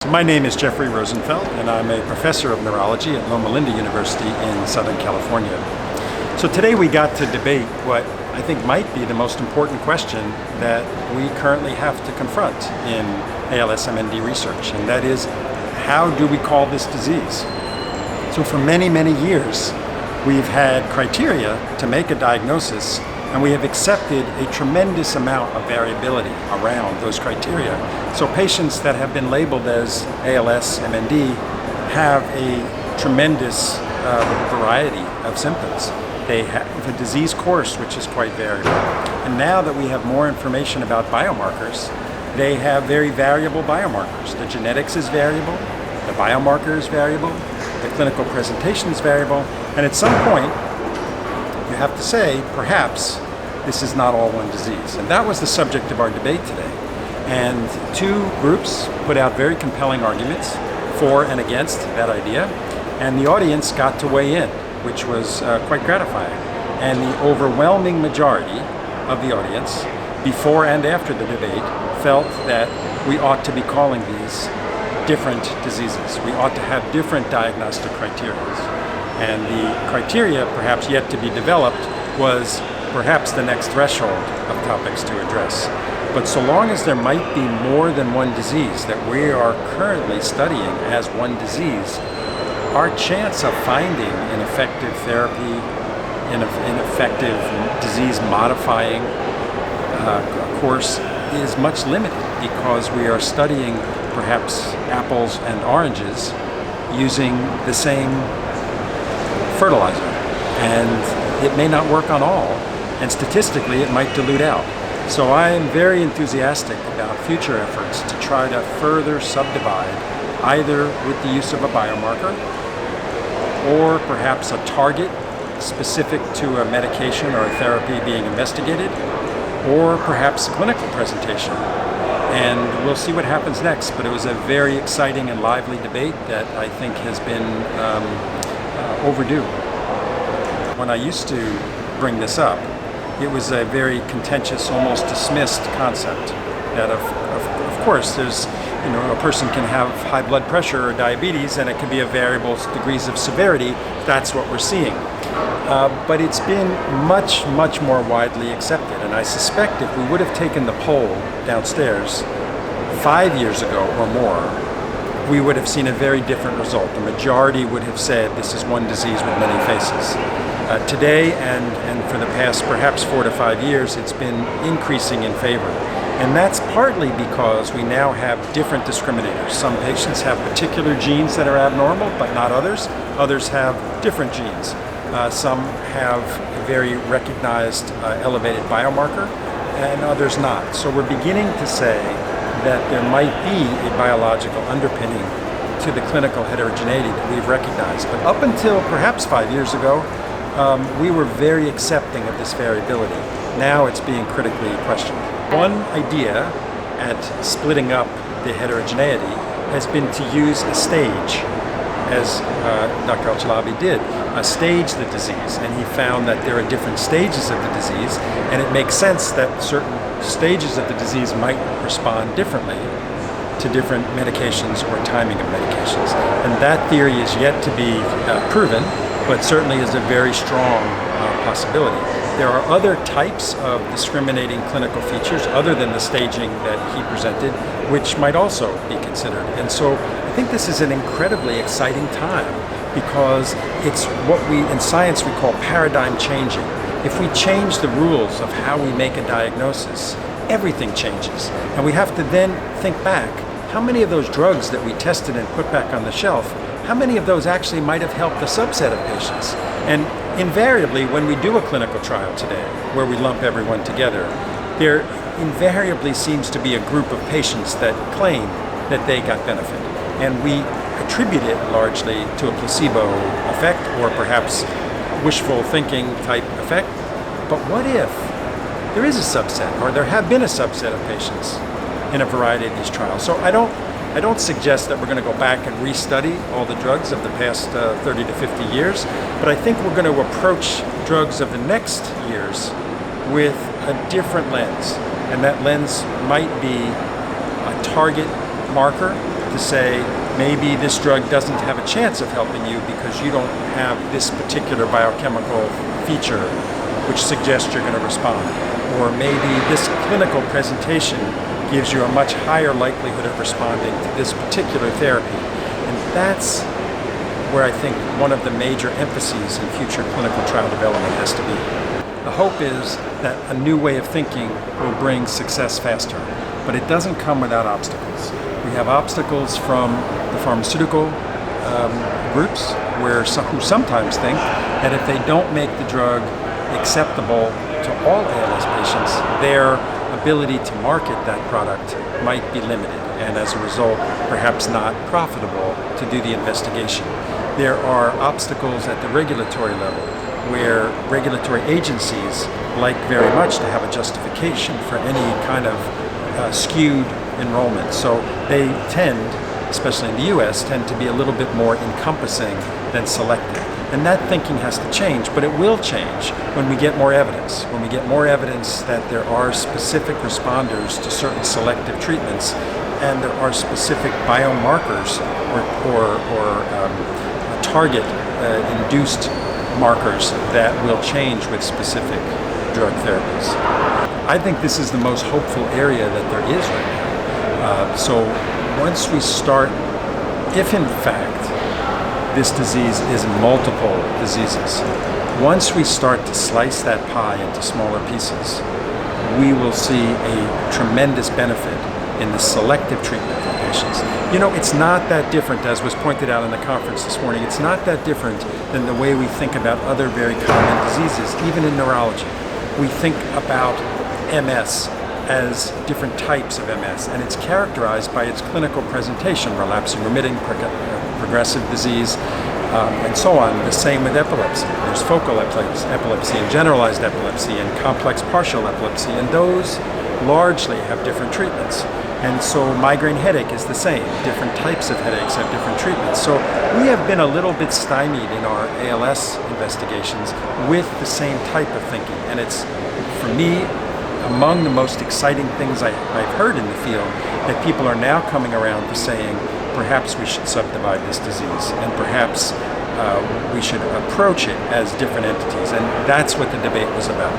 So my name is Jeffrey Rosenfeld, and I'm a professor of neurology at Loma Linda University in Southern California. So today we got to debate what I think might be the most important question that we currently have to confront in ALS MND research, and that is, how do we call this disease? So for many, many years, we've had criteria to make a diagnosis, and we have accepted a tremendous amount of variability around those criteria. So patients that have been labeled as ALS, MND, have a tremendous variety of symptoms. They have a disease course which is quite variable. And now that we have more information about biomarkers, they have very variable biomarkers. The genetics is variable, the biomarker is variable, the clinical presentation is variable, and at some point, you have to say, perhaps, this is not all one disease. And that was the subject of our debate today. And two groups put out very compelling arguments for and against that idea, and the audience got to weigh in, which was quite gratifying. And the overwhelming majority of the audience, before and after the debate, felt that we ought to be calling these different diseases. We ought to have different diagnostic criteria. And the criteria, perhaps yet to be developed, was perhaps the next threshold of topics to address. But so long as there might be more than one disease that we are currently studying as one disease, our chance of finding an effective therapy, an effective disease-modifying course is much limited, because we are studying perhaps apples and oranges using the same fertilizer, and it may not work on all, and statistically it might dilute out. So I am very enthusiastic about future efforts to try to further subdivide, either with the use of a biomarker or perhaps a target specific to a medication or a therapy being investigated, or perhaps clinical presentation. And we'll see what happens next, but it was a very exciting and lively debate that I think has been overdue. When I used to bring this up, it was a very contentious, almost dismissed concept that of course there's, a person can have high blood pressure or diabetes, and it can be of variable degrees of severity. That's what we're seeing. But it's been much, much more widely accepted, and I suspect if we would have taken the poll downstairs 5 years ago or more, we would have seen a very different result. The majority would have said this is one disease with many faces. Today and for the past perhaps 4 to 5 years, it's been increasing in favor. And that's partly because we now have different discriminators. Some patients have particular genes that are abnormal, but not others. Others have different genes. Some have a very recognized elevated biomarker, and others not. So we're beginning to say that there might be a biological underpinning to the clinical heterogeneity that we've recognized. But up until perhaps 5 years ago, we were very accepting of this variability. Now it's being critically questioned. One idea at splitting up the heterogeneity has been to use a stage, as Dr. Al-Chalabi did, stage the disease, and he found that there are different stages of the disease, and it makes sense that certain stages of the disease might respond differently to different medications or timing of medications. And that theory is yet to be proven, but certainly is a very strong possibility. There are other types of discriminating clinical features other than the staging that he presented, which might also be considered. And so I think this is an incredibly exciting time, because it's what we in science we call paradigm changing. If we change the rules of how we make a diagnosis, everything changes. And we have to then think back, how many of those drugs that we tested and put back on the shelf, how many of those actually might have helped a subset of patients? And invariably, when we do a clinical trial today, where we lump everyone together, there invariably seems to be a group of patients that claim that they got benefit. And we attribute it largely to a placebo effect, or perhaps wishful thinking type effect. But what if there is a subset, or there have been a subset of patients in a variety of these trials? So I don't suggest that we're going to go back and restudy all the drugs of the past 30 to 50 years, but I think we're going to approach drugs of the next years with a different lens. And that lens might be a target marker to say maybe this drug doesn't have a chance of helping you because you don't have this particular biochemical feature which suggests you're going to respond. Or maybe this clinical presentation gives you a much higher likelihood of responding to this particular therapy. And that's where I think one of the major emphases in future clinical trial development has to be. The hope is that a new way of thinking will bring success faster, but it doesn't come without obstacles. We have obstacles from the pharmaceutical groups who sometimes think that if they don't make the drug acceptable to all ALS patients, their ability to market that product might be limited, and as a result, perhaps not profitable to do the investigation. There are obstacles at the regulatory level where regulatory agencies like very much to have a justification for any kind of skewed enrollment. So they tend, especially in the US, tend to be a little bit more encompassing than selective. And that thinking has to change, but it will change when we get more evidence. When we get more evidence that there are specific responders to certain selective treatments and there are specific biomarkers or target-induced markers that will change with specific drug therapies. I think this is the most hopeful area that there is right now. So once we start, if in fact this disease is multiple diseases, once we start to slice that pie into smaller pieces, we will see a tremendous benefit in the selective treatment of patients. You know, it's not that different, as was pointed out in the conference this morning, it's not that different than the way we think about other very common diseases, even in neurology. We think about MS as different types of MS, and it's characterized by its clinical presentation, relapsing, remitting, progressive disease, and so on. The same with epilepsy. There's focal epilepsy and generalized epilepsy and complex partial epilepsy, and those largely have different treatments. And so migraine headache is the same. Different types of headaches have different treatments. So we have been a little bit stymied in our ALS investigations with the same type of thinking. And it's, for me, among the most exciting things I've heard in the field, that people are now coming around to saying, perhaps we should subdivide this disease, and perhaps we should approach it as different entities. And that's what the debate was about.